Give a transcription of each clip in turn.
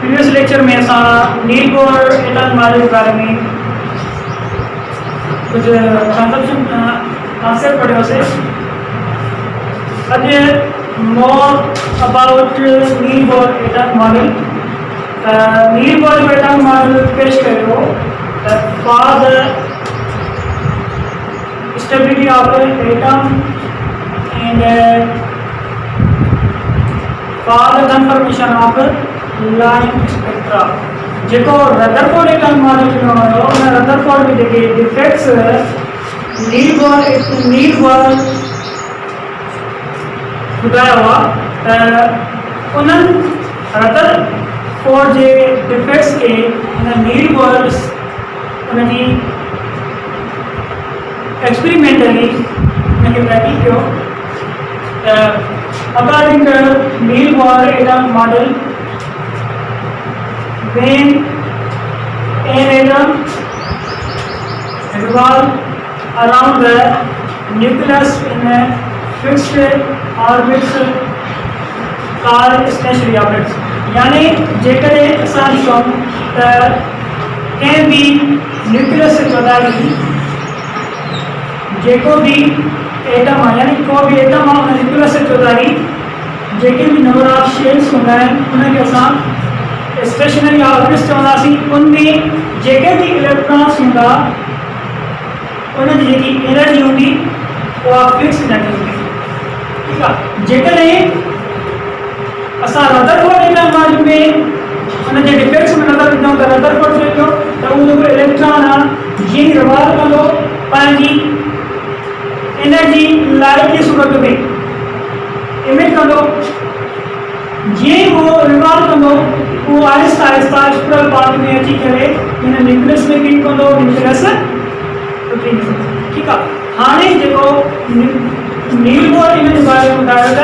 Previous lecture में असां Niels Bohr atom model के बारे में कुछ कॉन्सेप्ट पढ़ियोसीं। अॼु more about Niels Bohr atom model. Niels Bohr atom model पेश कयो for the stability of atom and for the confirmation of line spectra। जेको रदरफोर्ड एटम मॉडल ॾिनो हुयो उन रदरफोर्ड में जेके डिफेक्ट्स नील बोर ॿुधायो हुआ त उन्हनि रदरफोर्ड जे डिफेक्ट्स खे उन नील बोर उनजी एक्सपेरिमेंटली उनखे प्रैक्टिस कयो। According to Neil Bohr atom model, when an atom revolves around the nucleus in a fixed orbits called stationary orbits, यानी जेकॾहिं असां ॾिसूं त कंहिं बि न्यूक्लियस से जोड़ाई जेको भी एटम है यानी को भी एटम है उन न्यूक्लियस से जोड़ाई जेके भी नंबर ऑफ शेल्स होंदा आहिनि उनखे असां स्टेशनरी ऑर्बिट्स चवंदासीं। उनमें जेके भी इलेक्ट्रॉन्स हूंदा उनजी जेकी एनर्जी हूंदी उहा फिक्स एनर्जी हूंदी। ठीकु आहे। जेकॾहिं असां रदरफोर्ड एटम मॉडल में उनजे डिफेक्ट्स में नज़र विझूं त रदरफोर्ड चए पियो त उहो जेको इलेक्ट्रॉन आहे जीअं ई रिवॉल्व कंदो पंहिंजी एनर्जी लाइट की सूरत में इमिट कंदो। जीअं ई वो रिवॉल्व कंदो वो आहिस्ता आहिस्ता स्पिरल पाथ में अची करे इन न्यूक्लियस में किरी कंदो, न्यूक्लियस टुटी वेंदो। ठीकु आहे। हाणे जेको नील बोर इन जे बारे में ॿुधायो त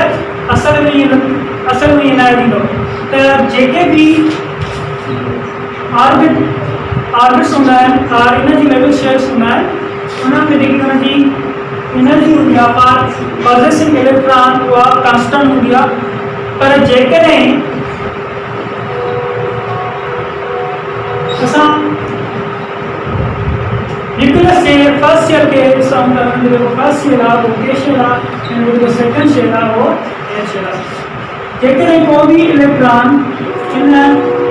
असल में ईअं न थींदो त जेके भी ऑर्बिट्स हूंदा आहिनि और एनर्जी लेवल शेल्स हूंदा आहिनि उनमें जेकी उनजी एनर्जी हूंदी आहे फॉर पॉजिटिव इलेक्ट्रॉन उहा कांस्टेंट हूंदी आहे। पर जेकॾहिं असां न्यूक्लियस जे फर्स्ट शेल खे ॾिसूं त उनजो जेको फर्स्ट शेल आहे उहो के शेल आहे ऐं जेको सेकेंड शेल आहे उहो एयर शेल आहे। जेकॾहिं को भी इलेक्ट्रॉन इन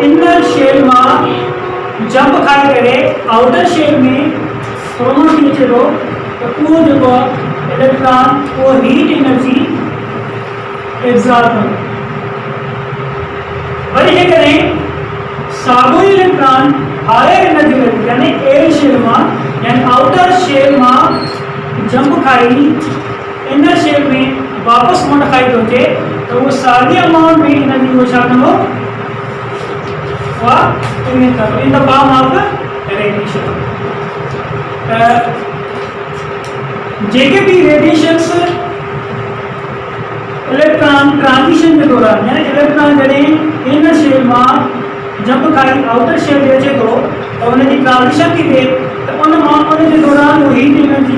इनर शेल मां जंप खाई करे आउटर शेल में प्रोमोट थी अचे थो तो वो जो इलेक्ट्रॉन वो हीट एनर्जी एब्जॉर्ब कंदो। वरी जेकॾहिं साॻियो ई इलेक्ट्रॉन हायर एनर्जी लेवल यानी एयर शेल मां यानी आउटर शेल मां जंप खाई इनर शेल में वापस मोट खाई थो अचे तो वो साॻी अमाउंट में एनर्जी वो छा कंदो उहा इमिट कंदो in the form of radiation. जेके भी रेडिएशंस इलेक्ट्रॉन ट्रांजिशन के दौरान यानी इलेक्ट्रॉन जॾहिं इनर शेल मां जंप खाई आउटर शेल में अचे थो तो उनजी ट्रांजिशन थी थिए तो उन जे दौरान वो हीट एनर्जी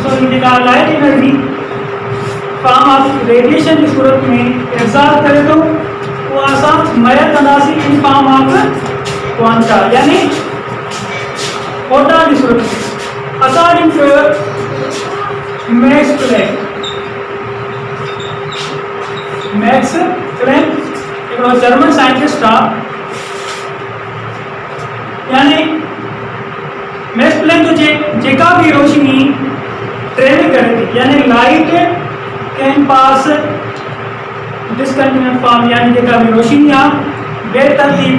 सॉरी जेका light energy form of radiation की सूरत में एब्जॉर्ब करे थो वो असां मेजर कंदासीं इन फॉर्म ऑफ क्वांटा यानी फोटॉन की सूरत में। अकॉर्डिंग टू मैक्स प्लैंक हिकिड़ो जर्मन साइंटिस्ट आहे यानी मैक्स प्लैंक जेका भी रोशनी ट्रेवल करे थी यानी light can pass discontinuous form यानी जेका भी रोशनी आहे बेतरतीब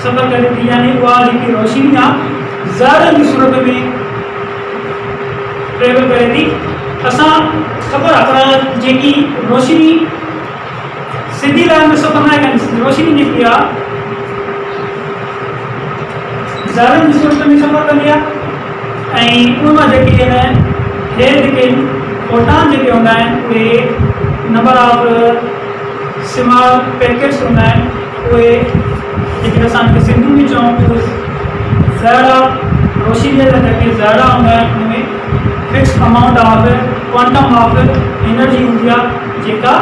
सफ़र करे थी यानी उहा जेकी रोशनी आहे ज़र की सूरत में ट्रेवल करे थी। असां ख़बर आहे त जेकी रोशनी सीधी लाइन में सफ़र न कंदी रोशनी जेकी आहे ज़रनि जी सूरत में सफ़र कंदी आहे ऐं उन मां जेके आहिनि हे जेके फोटॉन जेके हूंदा आहिनि उहे नंबर ऑफ स्मॉल पैकेट्स हूंदा आहिनि उहे जेके असां सिंधी में चऊं ज़रा रोशनी जा जेके ज़रा हूंदा आहिनि उनमें fix amount of quantum of energy हूंदी आहे जेका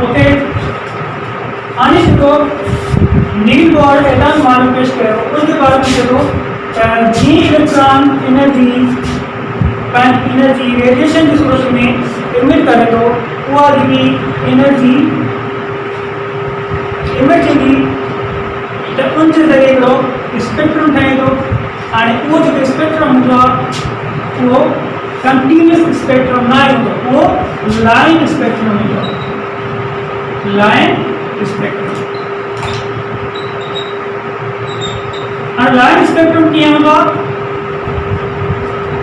ओके। आने जेको नील बोर्ड एटॉम मालूम पेश कयो उसके बारे में जेको जी इलेक्ट्रॉन एनर्जी रेडिएशन की सूरत में इमिट करे तो वो जी एनर्जी इमिट थी तो उन ज़रिए हिकिड़ो स्पेक्ट्रम ठहे थो हाणे उहो जेको स्पेक्ट्रम हूंदो आहे उहो कंटिन्यूअस स्पेक्ट्रम न हूंदो उहो लाइन स्पेक्ट्रम हूंदो आहे लाइन स्पेक्ट्रम हाणे लाइन स्पेक्ट्रम कीअं हूंदो आहे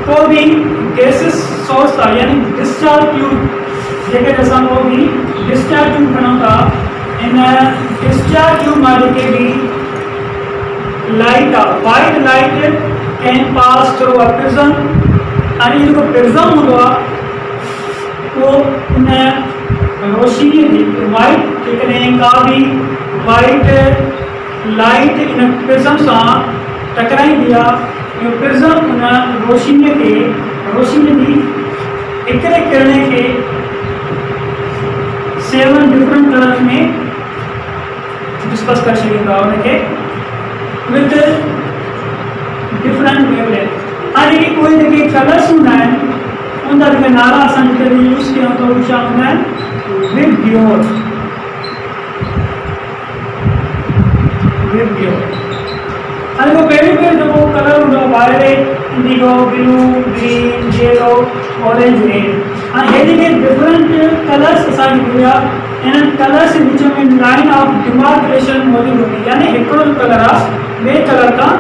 को भी गैसेस सोर्स था यानी डिस्चार्ज ट्यूब जेके असां को भी डिस्चार्ज ट्यूब खणूं था इन डिस्चार्ज ट्यूब मां जेके भी light white light can pass through a prism आणि जेको प्रिज्म हूंदो आहे उहो उन रोशनी जी वाइट जेकॾहिं का भी वाइट लाइट इन प्रिज्म सां टकराईंदी आहे इहो प्रिज्म उन रोशनी जी हिकिड़े किरणे खे 7 डिफरेंट कलर्स में डिस्कस करे छॾींदो आहे उनखे विद डिफरेंट वेवलेंथ हाणे उहे जेके कलर्स हूंदा आहिनि उनजा जेके नाला असां जेके यूज़ कयूं था उहे छा हूंदा आहिनि विब्योर हाणे को पहिरियों जेको कलर हूंदो आहे violet indigo blue green yellow orange red हाणे हे जेके डिफरेंट कलर्स असांखे मिलिया इन कलर्स जे विच में लाइन ऑफ डिमार्केशन मौजूदु हूंदी यानी हिकिड़ो कलर आहे ॿिए कलर खां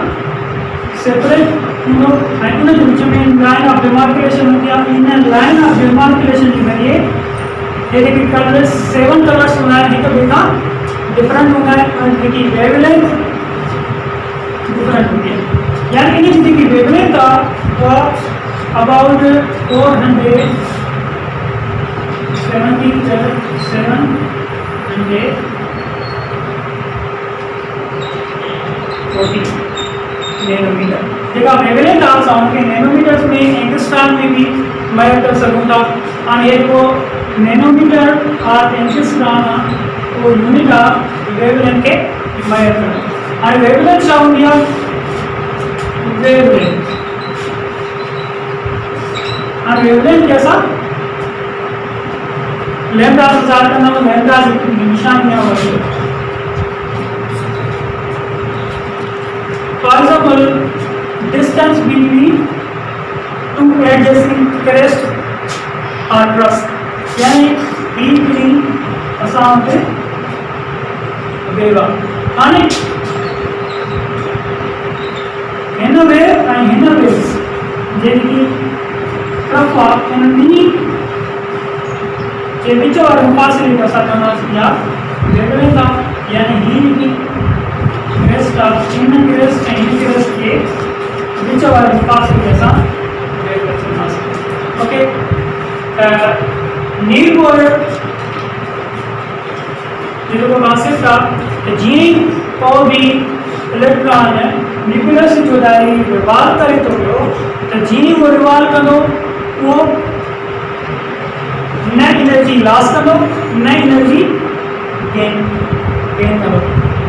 सेपरेट हूंदो ऐं उन जे विच में लाइन ऑफ डिमार्केशन हूंदी आहे इन लाइन ऑफ डिमार्केशन जे ज़रिए हे जेके कलर्स 7 कलर्स हूंदा आहिनि हिक ॿिए खां डिफरेंट हूंदा आहिनि ऐं जेकी वेवलेंथ डिफरेंट हूंदी आहे यानी इन जी जेकी वेवलेंथ आहे उहा अबाउट 740 नैनोमीटर जेका वेवलेंथ आहे असां उनखे नैनोमीटर्स में एंगस्ट्रॉम में भी मेजर करे सघूं था हाणे जेको नैनोमीटर आहे एंगस्ट्रॉम आहे उहो यूनिट आहे वेवलेंथ खे मेजर करणु हाणे वेवलेंथ छा हूंदी आहे वेवलेंथ हाणे वेवलेंथ खे असां लैम्डा से चार करना हो लैम्डा निशान में होगा for example distance between two adjacent crest और क्रस्ट यानी बिटवीन असां पे वेव हाने हिन वेव ऐं हिन वेव जेकी तरफ़ आहे इन के विच वारे मुफ़ासिले खे असां चवंदासीं या वेवलेंथ आहे यानी हीअ जेकी क्रेस्ट आहे इन क्रेस्ट ऐं हिन क्रेस्ट के विच वारे मुफ़ासिले खे असां वेवलेंथ चवंदासीं ओके नील बोर्ड जेको कॉन्सेप्ट आहे त जीअं ई को बि इलेक्ट्रॉन न्यूक्लियस जो दायरे रिवॉल्व करे थो पियो त जीअं ई उहो रिवॉल्व कंदो उहो न एनर्जी लॉस कंदो न एनर्जी गेन कंदो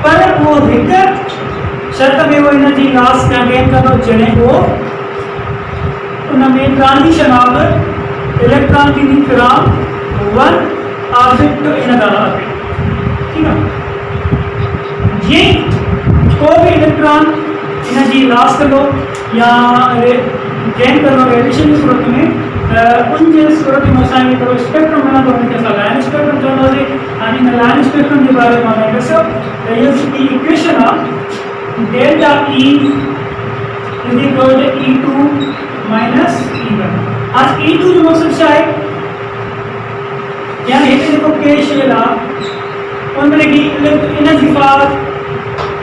पर वो हिकु शर्त में वो एनर्जी लॉस या गेन कंदो जॾहिं वो उन में ट्रांजिशन ऑफ इलेक्ट्रॉन थींदी from one orbit to another orbit ठीक है जीअं को भी इलेक्ट्रॉन एनर्जी लॉस कंदो या गेन कंदो रेडिएशन की सूरत में उनके सूरत में असांखे हिकिड़ो स्पेक्ट्रम मिलंदो उनखे असां लाइन स्पेक्ट्रम चवंदासीं हाणे हिन लाइन स्पेक्ट्रम जे बारे में मां ॾिसो त इहा जेकी इक्वेशन आहे delta E is equal to E2 minus E1 आज E2 जो मक़सद छा आहे यानी हिते जेको के शेल आहे उन में की energy for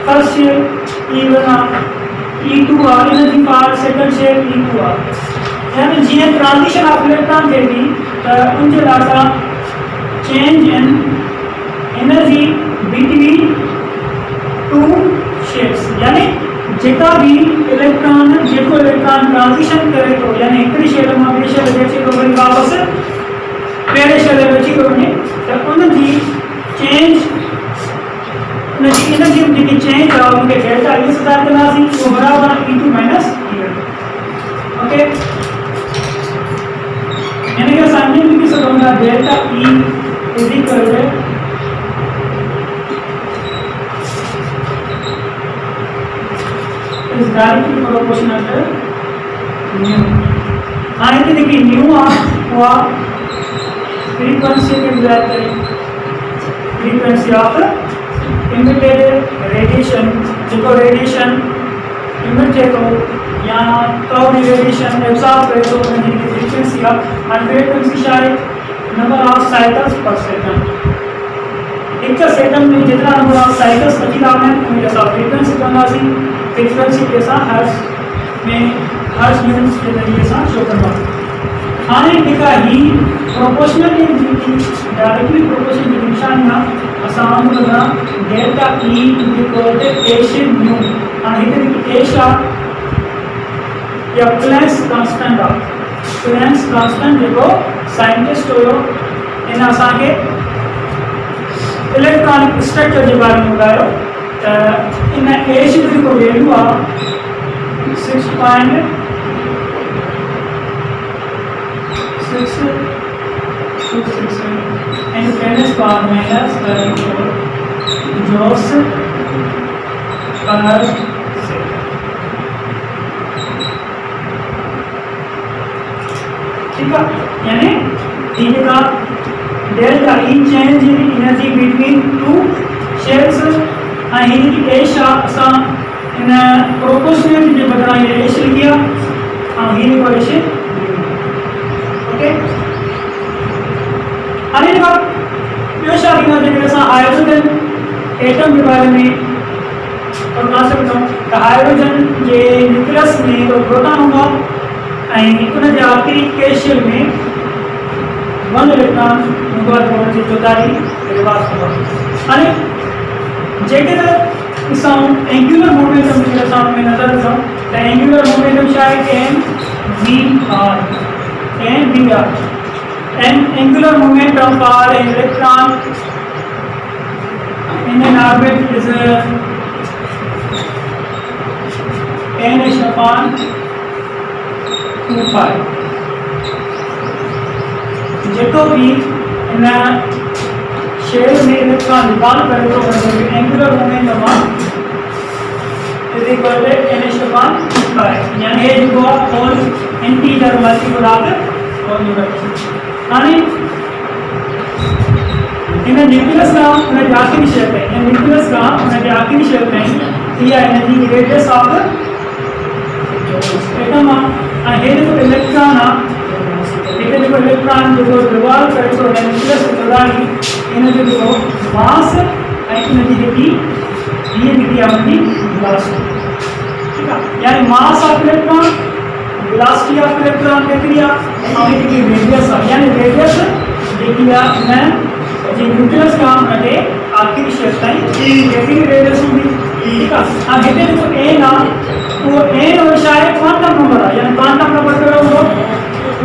first shell E1 आहे E2 आहे energy for second shell E2 आहे यानी जीअं ट्रांजिशन ऑफ इलेक्ट्रॉन थिए थी त उनजे लाइ असां change in energy between two shapes यानी जेका भी इलेक्ट्रॉन ट्रांजिशन करे थो यानी हिकिड़ी शेल मां ॿिए शेल में अचे थो वरी वापसि पहिरें शेल में अची थो वञे त उनजी चेंज और उनके डेल्टा ई सदार करना सी वो बराबर e2 माइनस ओके यानी कि सामने लिख सकूंगा delta E is equal to is directly proportional to nu आगे देखिए न्यू हुआ फ्रीक्वेंसी की बात करें फ्रीक्वेंसी ऑफ इमिटेड रेडिएशन जो रेडिएशन इमिटेड हो या तो रेडिएशन एब्जॉर्ब करे तो उनकी फ्रीक्वेंसी ऑफ और फ्रीक्वेंसी शायद नंबर ऑफ साइकिल्स पर सेकंड एक सेकंड में जितना नंबर ऑफ साइकिल्स अचीव आपने उनके जैसा फ्रीक्वेंसी करना सी फ्रीक्वेंसी के साथ हर्ट्ज में हर्ट्ज यूनिट्स के जरिए साथ शो करवा आने का ही प्रोपोर्शनल डायरेक्टली प्रोपोर्शनल की निशानियां आसान होगा delta E equal to a से न्यू आणि इथे a शा या प्लस कांस्टेंट प्लस कांस्टेंट जेको साइंटिस्ट हो इन असांखे इलेक्ट्रॉनिक स्ट्रक्चर के बारे में ॿुधायो त इन a जी जेको वैल्यू आहे 6.666 and 10 is power minus 34 joules per second. ठीक है यानी इनका delta E change in energy between two shells and इनकी एशा असा इन प्रोपोर्शनल जे बदला ये एश लिया और इन को एश ओके अरे बात एशा लिया जे असा हाइड्रोजन एटम के बारे में और ना सकता हूं हाइड्रोजन जे न्यूक्लियस में तो प्रोटॉन होगा and उन जे आखिरी के शेल में वन इलेक्ट्रॉन मुबारक होने से चौथाई रिवर्स होगा अरे जेके तो साउंड एंगुलर मोमेंटम के साथ में नजर रखो द एंगुलर मोमेंटम शायद m v r and angular momentum for an electron in an orbit is n upon 2 pi जेको भी इन शेल में इलेक्ट्रॉन निकाल करे तो angular momentum is equal to n upon 2 pi यानी ये जो whole integer multiple of whole unit आणि इन न्यूक्लियस का उन आखिरी शेप है इन न्यूक्लियस का उन आखिरी शेप है दिया एनर्जी रेडियस ऑफ एटम हे जो इलेक्ट्रॉन ये जो इलेक्ट्रॉन जो रिवॉल्व करे तो न्यूक्लियस के दौरान इन जो मास एनर्जी की ये भी अपनी वेलोसिटी ठीक है यानी mass of electron velocity of electron कितनी है की रेडियस यानी रेडियस देखिए मैं जो न्यूक्लियस का म्हणजे आखिरी शेप ताई कितनी रेडियस होगी ठीक है अब ये जो a ना वो a और शायद क्वांटम नंबर है यानी क्वांटम नंबर करो वो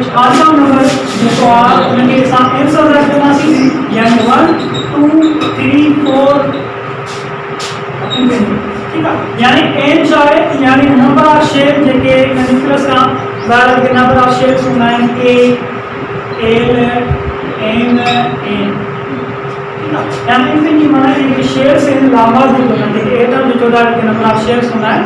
क्वांटम नंबर जो उनके साथ आंसर रखना सी यानी 1 2 3 4 ठीक है यानी n शायद यानी number of shape JK nucleus का बाहर के नंबर ऑफ शेप्स होना है a l n n ठीक है यानी इनकी माना है कि शेप्स इन लावा जो होना है एटम जो 14 के नंबर ऑफ शेप्स होना है